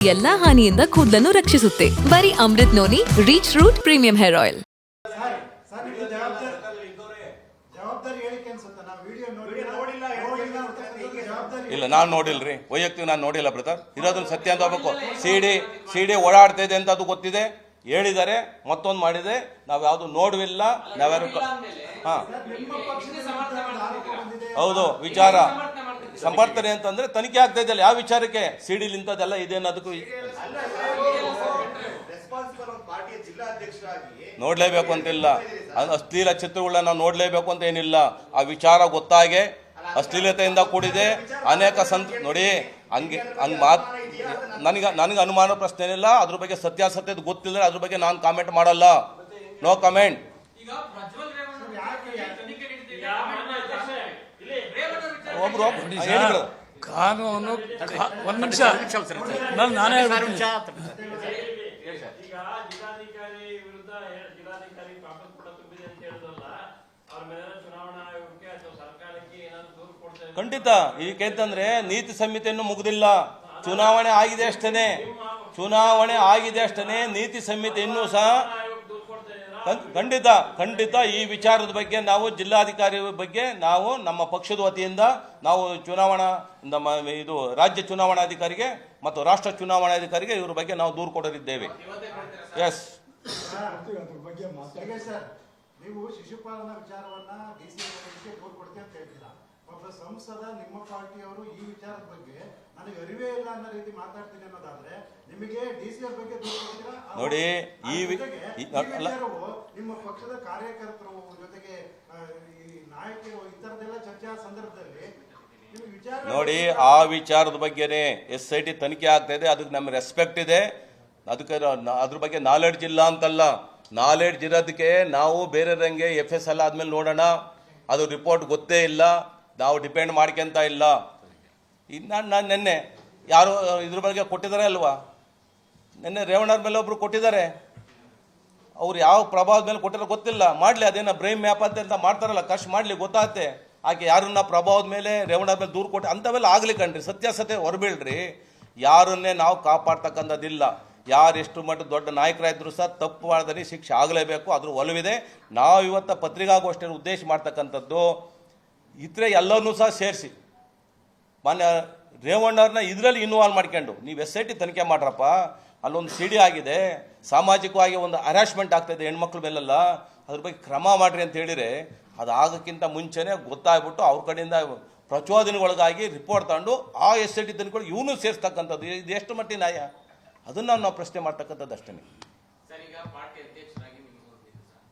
ಎಲ್ಲಾ ಹಾನಿಯಿಂದ ಕೂದಲನ್ನು ರಕ್ಷಿಸುತ್ತೆ. ಬರೀ Amrit noni reach root premium hair oil. ಇಲ್ಲ, ನಾನು ನೋಡಿಲ್ರಿ, ವೈಯಕ್ತಿಕ ನಾನು ನೋಡಿಲ್ಲ ಬ್ರದರ್. ಇರೋದನ್ನ ಸತ್ಯ ಅಂತ ಹೋಗ್ಬೇಕು. ಸಿಡಿ ಓಡಾಡ್ತಾ ಇದೆ ಅಂತ ಅದು ಗೊತ್ತಿದೆ, ಹೇಳಿದ್ದಾರೆ, ಮತ್ತೊಂದು ಮಾಡಿದೆ, ನಾವು ಯಾವುದು ನೋಡವಿಲ್ಲ. ನಾವ್ಯಾರು ಹೌದು ವಿಚಾರ ಸಮರ್ಥನೆ ಅಂತಂದ್ರೆ ತನಿಖೆ ಆಗ್ತಾ ಇದೆಯಲ್ಲ, ಯಾವ ವಿಚಾರಕ್ಕೆ ಸಿಡಿಲ್ ಇಂಥದ್ದೆಲ್ಲ ಇದೆ ಅನ್ನೋದಕ್ಕೂ ನೋಡ್ಲೇಬೇಕು ಅಂತಿಲ್ಲ. ಅಶ್ಲೀಲ ಚಿತ್ರಗಳನ್ನ ನಾವು ನೋಡ್ಲೇಬೇಕು ಅಂತ ಏನಿಲ್ಲ. ಆ ವಿಚಾರ ಗೊತ್ತಾಗೆ ಅಶ್ಲೀಲತೆಯಿಂದ ಕೂಡಿದೆ. ಅನೇಕ ನೋಡಿ ಹಂಗೆ ಮಾತು ನನಗೆ ಅನುಮಾನ ಪ್ರಶ್ನೆ ಏನಿಲ್ಲ. ಅದ್ರ ಬಗ್ಗೆ ಸತ್ಯಾಸತ್ಯದ ಗೊತ್ತಿಲ್ಲ, ಅದ್ರ ಬಗ್ಗೆ ನಾನು ಕಾಮೆಂಟ್ ಮಾಡಲ್ಲ. No comment. ಕಾನೂನು ಒಂದು ನಿಮಿಷ ನಾನೇ ಖಂಡಿತ. ಈಗಂತಂದ್ರೆ ನೀತಿ ಸಂಹಿತೆಯನ್ನು ಮುಗಿದಿಲ್ಲ, ಚುನಾವಣೆ ಆಗಿದೆ ಅಷ್ಟೇನೆ. ನೀತಿ ಸಂಹಿತೆ ಇನ್ನೂ ಸಹ ಖಂಡಿತ ಈ ವಿಚಾರದ ಬಗ್ಗೆ ನಾವು ಜಿಲ್ಲಾಧಿಕಾರಿ ಬಗ್ಗೆ ನಾವು ನಮ್ಮ ಪಕ್ಷದ ವತಿಯಿಂದ ನಾವು ಇದು ರಾಜ್ಯ ಚುನಾವಣಾಧಿಕಾರಿಗೆ ಮತ್ತು ರಾಷ್ಟ್ರ ಚುನಾವಣಾಧಿಕಾರಿಗೆ ಇವ್ರ ಬಗ್ಗೆ ನಾವು ದೂರು ಕೊಡಲಿದ್ದೇವೆ. ಎಸ್, ನೀವು ಶಿಶುಪಾಲನಾ ವಿಚಾರವನ್ನ ಡಿಸಿ ದೂರು ಕೊಡ್ತೀವಿ ಅಂತ ಹೇಳ್ತೀರಾ. ಒಬ್ಬ ಸಂಸದ ನಿಮ್ಮ ಪಾರ್ಟಿಯವರು ಈ ವಿಚಾರದ ಬಗ್ಗೆ ನನಗೆ ಅರಿವೇ ಇಲ್ಲ ಅನ್ನೋ ರೀತಿ ಮಾತಾಡ್ತೀನಿ ಅನ್ನೋದಾದ್ರೆ ನಿಮಗೆ ಡಿಸಿ ಅವ್ರ ಬಗ್ಗೆ ದೂರು ಕೊಡ್ತೀರಾ? ನೋಡಿ, ನಿಮ್ಮ ಪಕ್ಷದ ಕಾರ್ಯಕರ್ತರು ಜೊತೆಗೆ ನಾಯಕರು ಇತರದೆಲ್ಲ ಚರ್ಚೆ ಸಂದರ್ಭದಲ್ಲಿ ನೋಡಿ, ಆ ವಿಚಾರದ ಬಗ್ಗೆನೇ SIT ತನಿಖೆ ಆಗ್ತಾ ಇದೆ. ಅದಕ್ಕೆ ನಮ್ಮ ರೆಸ್ಪೆಕ್ಟ್ ಇದೆ. ಅದಕ್ಕೆ ಅದ್ರ ಬಗ್ಗೆ ನಾಲೆಡ್ಜ್ ಇಲ್ಲ ಅಂತಲ್ಲ. ನಾಲೆಡ್ಜ್ ಇರೋದಕ್ಕೆ ನಾವು ಬೇರೆಯವರಂಗೆ FSL ಆದ್ಮೇಲೆ ನೋಡೋಣ, ಅದು ರಿಪೋರ್ಟ್ ಗೊತ್ತೇ ಇಲ್ಲ, ನಾವು ಡಿಪೆಂಡ್ ಮಾಡ್ಕೊಂತ ಇಲ್ಲ. ನಾನು ನಿನ್ನೆ ಯಾರು ಇದ್ರ ಬಗ್ಗೆ ಕೊಟ್ಟಿದ್ದಾರೆ ಅಲ್ವಾ, ನಿನ್ನೆ ರೇವಣ್ಣವ್ರ ಮೇಲೆ ಒಬ್ರು ಕೊಟ್ಟಿದ್ದಾರೆ. ಅವ್ರು ಯಾವ ಪ್ರಭಾವದ ಮೇಲೆ ಕೊಟ್ಟಿರೋ ಗೊತ್ತಿಲ್ಲ, ಮಾಡಲಿ. ಅದೇನೋ ಬ್ರೈನ್ ಮ್ಯಾಪ್ ಅಂತ ಮಾಡ್ತಾರಲ್ಲ, ಕಷ್ಟ ಮಾಡಲಿ, ಗೊತ್ತಾಗುತ್ತೆ. ಆಕೆ ಯಾರನ್ನ ಪ್ರಭಾವದ ಮೇಲೆ ರೇವಣ್ಣವ್ರ ಮೇಲೆ ದೂರು ಕೊಟ್ಟು ಅಂಥವೆಲ್ಲ ಆಗಲಿ ಕಣ್ರಿ. ಸತ್ಯಾಸತ್ಯ ಹೊರಬೀಳ್ರಿ. ಯಾರನ್ನೇ ನಾವು ಕಾಪಾಡ್ತಕ್ಕಂಥದ್ದಿಲ್ಲ. ಯಾರು ಎಷ್ಟು ಮಟ್ಟ ದೊಡ್ಡ ನಾಯಕರಾದ್ರು ಸಹ ತಪ್ಪು ಮಾಡಿದ್ರೆ ಶಿಕ್ಷೆ ಆಗಲೇಬೇಕು, ಅದ್ರ ಒಲವಿದೆ. ನಾವು ಇವತ್ತು ಪತ್ರಿಕಾಗೋಷ್ಠಿಯನ್ನು ಉದ್ದೇಶ ಮಾಡ್ತಕ್ಕಂಥದ್ದು ಇತರೆ ಎಲ್ಲವನ್ನೂ ಸಹ ಸೇರಿಸಿ ಮಾನ್ಯ ರೇವಣ್ಣವ್ರನ್ನ ಇದರಲ್ಲಿ ಇನ್ವಾಲ್ವ್ ಮಾಡ್ಕೊಂಡು ನೀವು SIT ತನಿಖೆ ಮಾಡ್ರಪ್ಪ. ಅಲ್ಲೊಂದು CD ಆಗಿದೆ, ಸಾಮಾಜಿಕವಾಗಿ ಒಂದು ಹರಾಸ್ಮೆಂಟ್ ಆಗ್ತಾಯಿದೆ ಹೆಣ್ಮಕ್ಳ ಮೇಲೆಲ್ಲ, ಅದ್ರ ಬಗ್ಗೆ ಕ್ರಮ ಮಾಡಿರಿ ಅಂತ ಹೇಳಿದರೆ ಅದು ಆಗೋಕ್ಕಿಂತ ಮುಂಚೆನೇ ಗೊತ್ತಾಗ್ಬಿಟ್ಟು ಅವ್ರ ಕಡೆಯಿಂದ ಪ್ರಚೋದನೆಗೊಳಗಾಗಿ ರಿಪೋರ್ಟ್ ತಗೊಂಡು ಆ SIT ತನಿಖೆಗಳು ಇವನು ಸೇರಿಸ್ತಕ್ಕಂಥದ್ದು ಇದು ಎಷ್ಟು ಮಟ್ಟಿನ ನ್ಯಾಯ? ಅದನ್ನು ನಾವು ಪ್ರಶ್ನೆ ಮಾಡ್ತಕ್ಕಂಥದ್ದು ಅಷ್ಟೇ. ಸರ್, ಈಗ ಪಾರ್ಟಿ ಅಧ್ಯಕ್ಷರಾಗಿ ನಿಮಗೆ ಗೊತ್ತಿದೆ ಸರ್,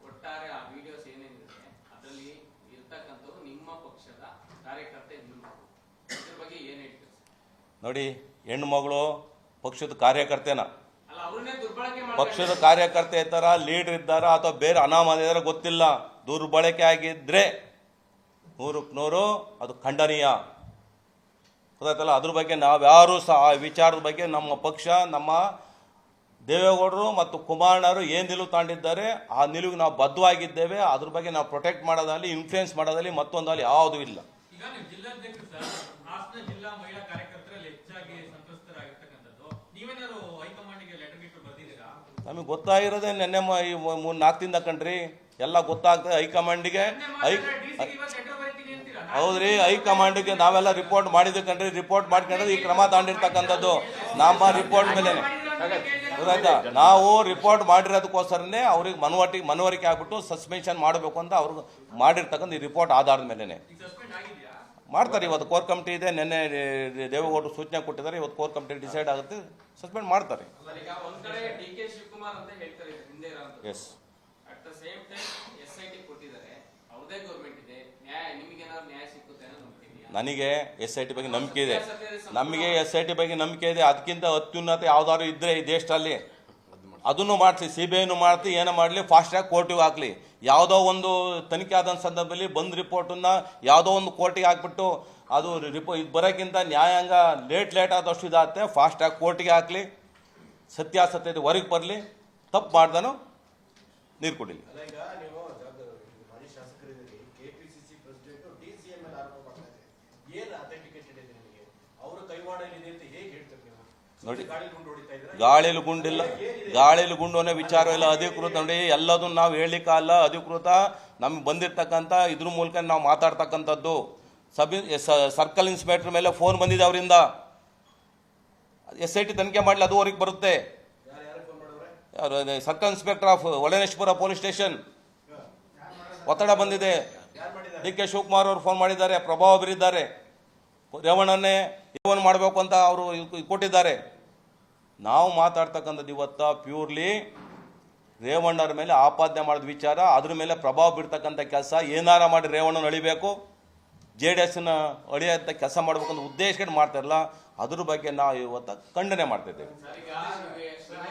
ಒಟ್ಟಾರೆ ಆ ವಿಡಿಯೋಸ್ ಏನೇನಿದೆ ಅದರಲ್ಲಿ ಇರ್ತಕ್ಕಂಥದ್ದು ನಿಮ್ಮ ಪಕ್ಷದ ಕಾರ್ಯಕರ್ತೆ ಇದ್ರ ಬಗ್ಗೆ ಏನು ಹೇಳ್ತೀರಿ ನೋಡಿ, ಹೆಣ್ಣು ಮಗಳು ಪಕ್ಷದ ಕಾರ್ಯಕರ್ತೆನ, ಅಲ್ಲ ಅವ್ರನ್ನೇ ದುರ್ಬಳಕೆ ಪಕ್ಷದ ಕಾರ್ಯಕರ್ತೆ ಇದ್ದಾರ, ಲೀಡರ್ ಇದ್ದಾರ, ಅಥವಾ ಬೇರೆ ಅನಾಮಧೇಯ ಇದ್ದಾರ ಗೊತ್ತಿಲ್ಲ. ದುರ್ಬಳಕೆ ಆಗಿದ್ರೆ 100% ಅದು ಖಂಡನೀಯ. ಗೊತ್ತಾಯ್ತಲ್ಲ. ಅದ್ರ ಬಗ್ಗೆ ನಾವ್ಯಾರೂ ಸಹ ಆ ವಿಚಾರದ ಬಗ್ಗೆ ನಮ್ಮ ಪಕ್ಷ, ನಮ್ಮ ದೇವೇಗೌಡರು ಮತ್ತು ಕುಮಾರಣ್ಣವರು ಏನು ನಿಲುವು ತಾಂಡಿದ್ದಾರೆ ಆ ನಿಲುವಿಗೆ ನಾವು ಬದ್ಧವಾಗಿದ್ದೇವೆ. ಅದ್ರ ಬಗ್ಗೆ ನಾವು ಪ್ರೊಟೆಕ್ಟ್ ಮಾಡೋದಲ್ಲಿ, ಇನ್ಫ್ಲೂಯೆನ್ಸ್ ಮಾಡೋದಲ್ಲಿ ಮತ್ತೊಂದಲ್ಲಿ ಯಾವುದೂ ಇಲ್ಲ. ನಮಗೆ ಗೊತ್ತಾಗಿರೋದೇ ನೆನ್ನೆ 3-4 ದಿನ ಕಣ್ರಿ, ಎಲ್ಲ ಗೊತ್ತಾಗ್ತದೆ ಹೈಕಮಾಂಡಿಗೆ. ಹೌದ್ರಿ, ಹೈಕಮಾಂಡ್ಗೆ ನಾವೆಲ್ಲ ರಿಪೋರ್ಟ್ ಮಾಡಿದ್ವಿ ಕಣ್ರಿ. ರಿಪೋರ್ಟ್ ಮಾಡ್ಕೊಂಡ್ರೆ ಈ ಕ್ರಮ ತಾಂಡಿರ್ತಕ್ಕಂಥದ್ದು ನಮ್ಮ ರಿಪೋರ್ಟ್ ಮೇಲೆ. ಗೊತ್ತಾಯ್ತಾ? ನಾವು ರಿಪೋರ್ಟ್ ಮಾಡಿರೋದಕ್ಕೋಸ್ಕರನೇ ಅವ್ರಿಗೆ ಮನವರಿಕೆ ಆಗ್ಬಿಟ್ಟು ಸಸ್ಪೆನ್ಷನ್ ಮಾಡಬೇಕು ಅಂತ ಅವ್ರಿಗೆ ಮಾಡಿರ್ತಕ್ಕಂಥ ಈ ರಿಪೋರ್ಟ್ ಆಧಾರದ ಮೇಲೆನೆ ಮಾಡ್ತಾರೆ. ಇವತ್ತು ಕೋರ್ ಕಮಿಟಿ ಇದೆ, ನಿನ್ನೆ ದೇವೇಗೌಡರು ಸೂಚನೆ ಕೊಟ್ಟಿದ್ದಾರೆ. ಇವತ್ತು ಕೋರ್ ಕಮಿಟಿ ಡಿಸೈಡ್ ಆಗುತ್ತೆ, ಸಸ್ಪೆಂಡ್ ಮಾಡ್ತಾರೆ. ಎಸ್, ನನಗೆ SIT ಬಗ್ಗೆ ನಂಬಿಕೆ ಇದೆ. SIT ಬಗ್ಗೆ ನಂಬಿಕೆ ಇದೆ. ಅದಕ್ಕಿಂತ ಅತ್ಯುನ್ನತ ಯಾವ್ದಾದ್ರು ಇದ್ರೆ ಈ ದೇಶದಲ್ಲಿ ಅದನ್ನು ಮಾಡಿಸಿ, CBIನೂ ಮಾಡ್ತಿ, ಏನೋ ಮಾಡಲಿ, ಫಾಸ್ಟ್ ಟ್ರ್ಯಾಕ್ ಕೋರ್ಟಿಗೆ ಹಾಕ್ಲಿ. ಯಾವುದೋ ಒಂದು ತನಿಖೆ ಆದ ಸಂದರ್ಭದಲ್ಲಿ ಬಂದ್ ರಿಪೋರ್ಟನ್ನು ಯಾವುದೋ ಒಂದು ಕೋರ್ಟಿಗೆ ಹಾಕ್ಬಿಟ್ಟು ಅದು ಇದು ಬರೋಕ್ಕಿಂತ ನ್ಯಾಯಾಂಗ ಲೇಟ್ ಆದಷ್ಟು ಇದಾಗುತ್ತೆ. ಫಾಸ್ಟ್ ಟ್ರ್ಯಾಕ್ ಕೋರ್ಟಿಗೆ ಹಾಕ್ಲಿ, ಸತ್ಯಾಸತ್ಯತೆ ಹೊರಗೆ ಬರಲಿ, ತಪ್ಪು ಮಾಡ್ದನು ನೀರು ಕುಡಿಲಿ. ನೋಡಿ, ಗಾಳಿಲಿ ಗುಂಡಿಲ್ಲ, ಗಾಳಿಲಿ ಗುಂಡು ಅನ್ನೋ ವಿಚಾರ ಇಲ್ಲ, ಅಧಿಕೃತ ನೋಡಿ. ಎಲ್ಲದನ್ನು ನಾವು ಹೇಳಲಿಕ್ಕಲ್ಲ, ಅಧಿಕೃತ ನಮ್ಗೆ ಬಂದಿರ್ತಕ್ಕಂಥ ಇದ್ರ ಮೂಲಕ ನಾವು ಮಾತಾಡ್ತಕ್ಕಂಥದ್ದು. ಸರ್ಕಲ್ ಇನ್ಸ್ಪೆಕ್ಟರ್ ಮೇಲೆ ಫೋನ್ ಬಂದಿದೆ ಅವರಿಂದ, SIT ತನಿಖೆ ಮಾಡಲಿ, ಅದುವರೆಗೆ ಬರುತ್ತೆ. ಸರ್ಕಲ್ ಇನ್ಸ್ಪೆಕ್ಟರ್ ಆಫ್ ಒಳನೇಶ್ವರ ಪೊಲೀಸ್ ಸ್ಟೇಷನ್ ಒತ್ತಡ ಬಂದಿದೆ. DK ಶಿವಕುಮಾರ್ ಅವರು ಫೋನ್ ಮಾಡಿದ್ದಾರೆ, ಪ್ರಭಾವ ಬೀರಿದ್ದಾರೆ, ರೇವಣ್ಣನ್ನೇ ಏವನ್ ಮಾಡಬೇಕು ಅಂತ ಅವರು ಕೊಟ್ಟಿದ್ದಾರೆ. ನಾವು ಮಾತಾಡ್ತಕ್ಕಂಥದ್ದು ಇವತ್ತ ಪ್ಯೂರ್ಲಿ ರೇವಣ್ಣರ ಮೇಲೆ ಆಪಾದನೆ ಮಾಡಿದ ವಿಚಾರ, ಅದ್ರ ಮೇಲೆ ಪ್ರಭಾವ ಬೀರ್ತಕ್ಕಂಥ ಕೆಲಸ. ಏನಾರ ಮಾಡಿ ರೇವಣ್ಣನ ಅಳಿಬೇಕು, JDSನ ಅಳಿಯಂಥ ಕೆಲಸ ಮಾಡಬೇಕು ಅಂತ ಉದ್ದೇಶಕ್ಕೆ ಮಾಡ್ತಾರಲ್ಲ, ಅದ್ರ ಬಗ್ಗೆ ನಾವು ಇವತ್ತು ಖಂಡನೆ ಮಾಡ್ತಾ ಇದ್ದೇವೆ.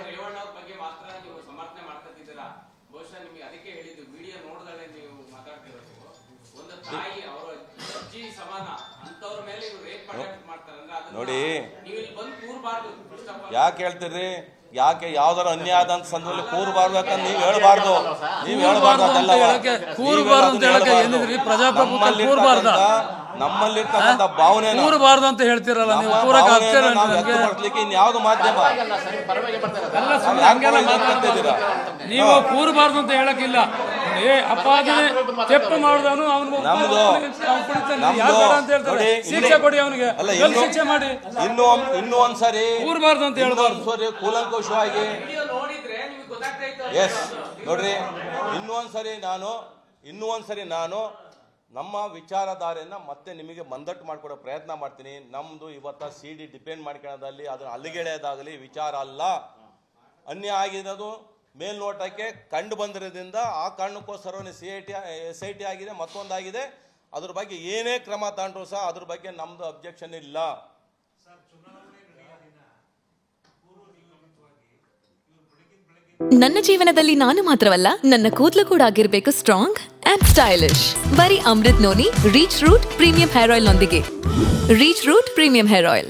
ರೇವಣ್ಣ ಅವ್ರ ಬಗ್ಗೆ ಮಾತ್ರ ನೀವು ಸಮರ್ಥನೆ ಮಾಡ್ತಿದ್ದೀರಾ. ಬಹುಶಃ ನಿಮಗೆ ಅದಕ್ಕೆ ಹೇಳಿದ್ದು, ವಿಡಿಯೋ ನೋಡಿದ್ರೆ ನೀವು ಮಾತಾಡ್ತಿರೋದು ಒಂದು ತಾಯಿ ಅವರ ಅಜ್ಜಿ ಸಮಾನ ಅಂತವ್ರ ಮೇಲೆ ಇವ್ರು ರೇಪ್ ಮಾಡ್ತಾರೆ ಅಂದ್ರೆ ಅದನ್ನ ನೋಡಿ, ನೀವು ಇಲ್ಲಿ ಬಂದು ಕೂರ್ಬಾರ್ದು. ಯಾಕೆ ಹೇಳ್ತೀರಿ? ಯಾಕೆ ಯಾವ್ದಾರ ಅನ್ಯಾಯ ಆದಂತ ಸಂದರ್ಭದಲ್ಲಿ ಕೂರ್ಬಾರ್ದು ಅಂತ ನೀವು ಹೇಳ್ಬಾರ್ದು, ನೀವು ಹೇಳ್ಬಾರ್ದು. ಅದೆಲ್ಲ ನಮ್ಮಲ್ಲಿರ್ತಕ್ಕಂಥ ಭಾವನೆ ಕೂರಬಾರ್ದು ಅಂತ ಹೇಳ್ತಿರಲ್ಲ ನೀವು. ವ್ಯಕ್ತಪಡಿಸ್ಲಿಕ್ಕೆ ಇನ್ಯಾವ್ದು ಮಾಧ್ಯಮ ನೀವು ಕೂರಬಾರ್ದು ಅಂತ ಹೇಳಕ್ಕಿಲ್ಲ. ಅಪಾದನೆ ತೆಪ್ಪು ಮಾಡಿದವನು ಅವನು ಶಿಕ್ಷೆ ಕೊಡಿ, ಅವನಿಗೆ ಶಿಕ್ಷೆ ಮಾಡಿ. ಇನ್ನೂ ಒಂದ್ಸರಿ ಕೂರಬಾರ್ದು ಅಂತ ಹೇಳ್ಬಾರ್ದು. ಕೂಲಂಕುಷವಾಗಿ ನೋಡಿದ್ರೆ ನಿಮ್ಗೆ ಗೊತ್ತಾಗ್ತಾ ಇತ್ತು. ಎಸ್ ನೋಡ್ರಿ, ಇನ್ನೂ ಒಂದ್ಸರಿ ನಾನು ನಮ್ಮ ವಿಚಾರಧಾರೆಯನ್ನ ಮತ್ತೆ ನಿಮಗೆ ಮಂದಟ್ಟು ಮಾಡಿಕೊಡೋ ಪ್ರಯತ್ನ ಮಾಡ್ತೀನಿ. ನಮ್ದು ಇವತ್ತ CD ಡಿಪೆಂಡ್ ಮಾಡ್ಕೊಳ್ಳೋದಲ್ಲಿ ಅದನ್ನ ಅಲ್ಲಿಗೆಳೆಯೋದಾಗಲಿ ವಿಚಾರ ಅಲ್ಲ. ಅನ್ಯಾಯ ಆಗಿರೋದು ಮೇಲ್ನೋಟಕ್ಕೆ ಕಂಡು ಬಂದಿರೋದ್ರಿಂದ ಆ ಕಾರಣಕ್ಕೋಸ್ಕರ SIT ಆಗಿದೆ, ಮತ್ತೊಂದಾಗಿದೆ. ಅದ್ರ ಬಗ್ಗೆ ಏನೇ ಕ್ರಮ ತಗೊಂಡ್ರು ಸಹ ಅದ್ರ ಬಗ್ಗೆ ನಮ್ದು ಅಬ್ಜೆಕ್ಷನ್ ಇಲ್ಲ. ನನ್ನ ಜೀವನದಲ್ಲಿ ನಾನು ಮಾತ್ರವಲ್ಲ, ನನ್ನ ಕೂದಲು ಕೂಡ ಆಗಿರ್ಬೇಕು ಸ್ಟ್ರಾಂಗ್ ಅಂಡ್ ಸ್ಟೈಲಿಶ್. ಬರೀ Amrit noni reach root premium hair oil ನೊಂದಿಗೆ. Reach root premium hair oil.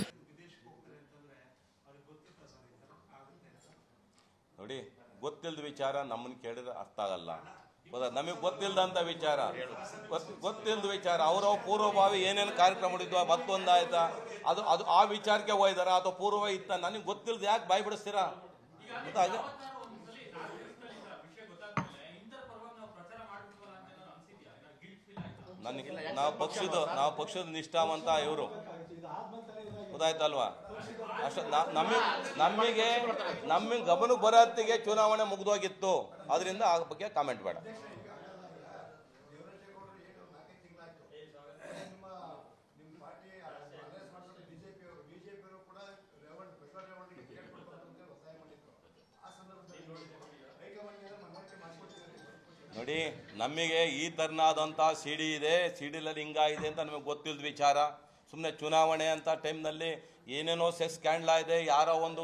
ನೋಡಿ, ಗೊತ್ತಿಲ್ಲದ ವಿಚಾರ ನಮ್ಮನ್ನು ಕೇಳಿದ್ರೆ ಅರ್ಥ ಆಗಲ್ಲ. ನಮಗೆ ಗೊತ್ತಿಲ್ಲದಂತ ವಿಚಾರ, ಗೊತ್ತಿಲ್ಲದ ವಿಚಾರ ಅವ್ರ ಪೂರ್ವಭಾವಿ ಏನೇನು ಕಾರ್ಯಕ್ರಮ ಮಾಡಿದ್ವ ಮತ್ತೊಂದಾಯ್ತಾ, ಅದು ಆ ವಿಚಾರಕ್ಕೆ ಹೋಯ್ದಾರ ಅಥವಾ ಪೂರ್ವ ಇತ್ತ, ನನಗೆ ಗೊತ್ತಿಲ್ಲದ ಯಾಕೆ ಬಾಯಿ ಬಿಡಿಸ್ತೀರಾ? ನನಗೆ ನಾವು ಪಕ್ಷದ ನಿಷ್ಠಾವಂತ ಇವರು, ಗೊತ್ತಾಯ್ತಲ್ವಾ? ಅಷ್ಟ ನಮಗೆ ಗಮನಕ್ಕೆ ಬರೋತ್ತಿಗೆ ಚುನಾವಣೆ ಮುಗಿದೋಗಿತ್ತು, ಅದರಿಂದ ಆ ಬಗ್ಗೆ ಕಾಮೆಂಟ್ ಬೇಡ. ನೋಡಿ, ನಮಗೆ ಈ ಥರನಾದಂಥ CD ಇದೆ, CD-ನಲ್ಲಿ ಹಿಂಗಾಗಿದೆ ಅಂತ ನಮಗೆ ಗೊತ್ತಿಲ್ಲದ ವಿಚಾರ. ಸುಮ್ಮನೆ ಚುನಾವಣೆ ಅಂತ ಟೈಮ್ನಲ್ಲಿ ಏನೇನೋ ಸೆಕ್ಸ್ ಸ್ಕ್ಯಾಂಡಲ್ ಇದೆ, ಯಾರೋ ಒಂದು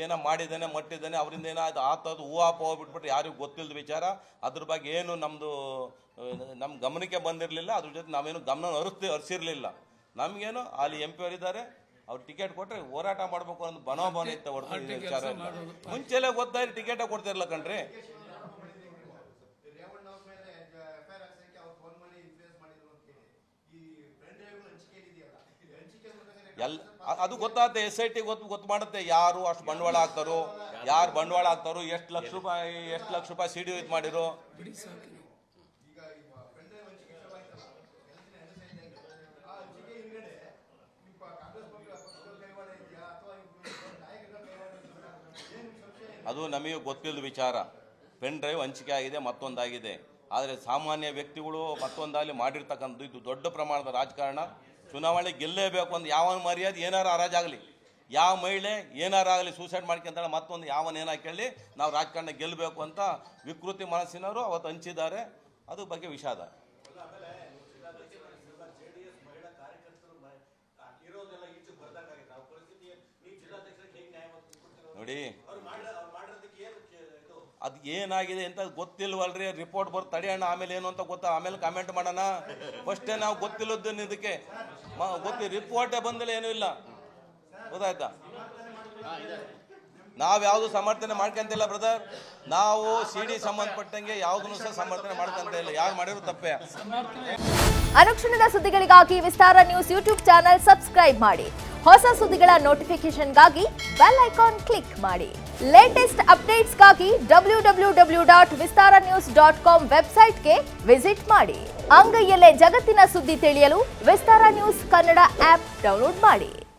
ಏನೋ ಮಾಡಿದ್ದಾನೆ ಮಟ್ಟಿದ್ದಾನೆ, ಅವರಿಂದ ಏನಾಯ್ತು ಆ ಥರದ್ದು ಹೂವಾಪ ಬಿಟ್ಬಿಟ್ರೆ ಯಾರಿಗೂ ಗೊತ್ತಿಲ್ಲದ ವಿಚಾರ. ಅದ್ರ ಬಗ್ಗೆ ಏನು ನಮ್ಮ ಗಮನಕ್ಕೆ ಬಂದಿರಲಿಲ್ಲ. ಅದ್ರ ಜೊತೆ ನಾವೇನು ಗಮನ ಹರಿಸಿರಲಿಲ್ಲ. ನಮಗೇನು ಅಲ್ಲಿ MP ಅವರಿದ್ದಾರೆ, ಅವ್ರು ಟಿಕೆಟ್ ಕೊಟ್ಟರೆ ಹೋರಾಟ ಮಾಡಬೇಕು ಅನ್ನೋದು ಮನೋಭಾವನೆ ಇತ್ತು ಹೊರತು ವಿಚಾರ. ಮುಂಚೆಲ್ಲೇ ಗೊತ್ತಾಯ್ತು ಟಿಕೆಟೇ ಕೊಡ್ತಿರಲ್ಲ ಕಣ್ರಿ. ಅದು ಗೊತ್ತಾಗುತ್ತೆ, SIT ಗೊತ್ತು ಮಾಡುತ್ತೆ ಯಾರು ಅಷ್ಟು ಬಂಡವಾಳ ಹಾಕ್ತಾರೋ, ಯಾರು ಬಂಡವಾಳ ಹಾಕ್ತಾರೋ, ಎಷ್ಟು ಲಕ್ಷ ರೂಪಾಯಿ CD ಇದು ಮಾಡಿರೋ. ಅದು ನಮಗೆ ಗೊತ್ತಿಲ್ಲದ ವಿಚಾರ. ಪೆನ್ ಡ್ರೈವ್ ಹಂಚಿಕೆ ಆಗಿದೆ, ಮತ್ತೊಂದಾಗಿದೆ. ಆದರೆ ಸಾಮಾನ್ಯ ವ್ಯಕ್ತಿಗಳು ಮತ್ತೊಂದಾಗಲಿ ಮಾಡಿರ್ತಕ್ಕಂಥದ್ದು ಇದು ದೊಡ್ಡ ಪ್ರಮಾಣದ ರಾಜಕಾರಣ. ಚುನಾವಣೆ ಗೆಲ್ಲೇಬೇಕು ಅಂತ ಯಾವ ಮರ್ಯಾದೆ ಏನಾರ ಹರಾಜಾಗಲಿ, ಯಾವ ಮಹಿಳೆ ಏನಾರಾಗಲಿ ಸೂಸೈಡ್ ಮಾಡ್ಕೊಂತಾಳೆ, ಮತ್ತೊಂದು ಯಾವನೇನ ಕೇಳಿ ನಾವು ರಾಜಕಾರಣ ಗೆಲ್ಲಬೇಕು ಅಂತ ವಿಕೃತಿ ಮನಸ್ಸಿನವರು ಅವತ್ತು ಹಂಚಿದ್ದಾರೆ. ಅದ್ರ ಬಗ್ಗೆ ವಿಷಾದ. ನೋಡಿ, ಅದು ಏನಾಗಿದೆ ಅಂತ ಗೊತ್ತಿಲ್ವಲ್ರಿ. ರಿಪೋರ್ಟ್ ಬರ್ತು ತಡೆಯೋಣ, ಆಮೇಲೆ ಏನು ಅಂತ ಗೊತ್ತಾ, ಆಮೇಲೆ ಕಾಮೆಂಟ್ ಮಾಡೋಣ. ಫಸ್ಟೇ ನಾವು ಗೊತ್ತಿಲ್ಲದ್ದು ಇದಕ್ಕೆ ರಿಪೋರ್ಟೇ ಬಂದಿಲ್ಲ, ಏನೂ ಇಲ್ಲ. ಗೊತ್ತಾಯ್ತಾ? ನಾವು ಯಾವುದು ಸಮರ್ಥನೆ ಮಾಡ್ಕೊಂತಿಲ್ಲ ಬ್ರದರ್. ನಾವು CD ಸಂಬಂಧಪಟ್ಟಂಗೆ ಯಾವುದನ್ನು ಸಹ ಸಮರ್ಥನೆ ಮಾಡ್ಕೊಂತ ಇಲ್ಲ. ಯಾರು ಮಾಡಿರೋ ತಪ್ಪೇ. ಅನುಕ್ಷಣದ ಸುದ್ದಿಗಳಿಗಾಗಿ ವಿಸ್ತಾರ ನ್ಯೂಸ್ ಯೂಟ್ಯೂಬ್ ಚಾನೆಲ್ ಸಬ್ಸ್ಕ್ರೈಬ್ ಮಾಡಿ. ಹೊಸ ಸುದ್ದಿಗಳ ನೋಟಿಫಿಕೇಶನ್ಗಾಗಿ ಬೆಲ್ ಐಕಾನ್ ಕ್ಲಿಕ್ ಮಾಡಿ. ಲೇಟೆಸ್ಟ್ ಅಪ್ಡೇಟ್ಸ್ಗಾಗಿ www.vistaranews.com ವೆಬ್ಸೈಟ್ಗೆ ವಿಸಿಟ್ ಮಾಡಿ. ಅಂಗೈಯಲ್ಲೇ ಜಗತ್ತಿನ ಸುದ್ದಿ ತಿಳಿಯಲು ವಿಸ್ತಾರ ನ್ಯೂಸ್ ಕನ್ನಡ ಆಪ್ ಡೌನ್ಲೋಡ್ ಮಾಡಿ.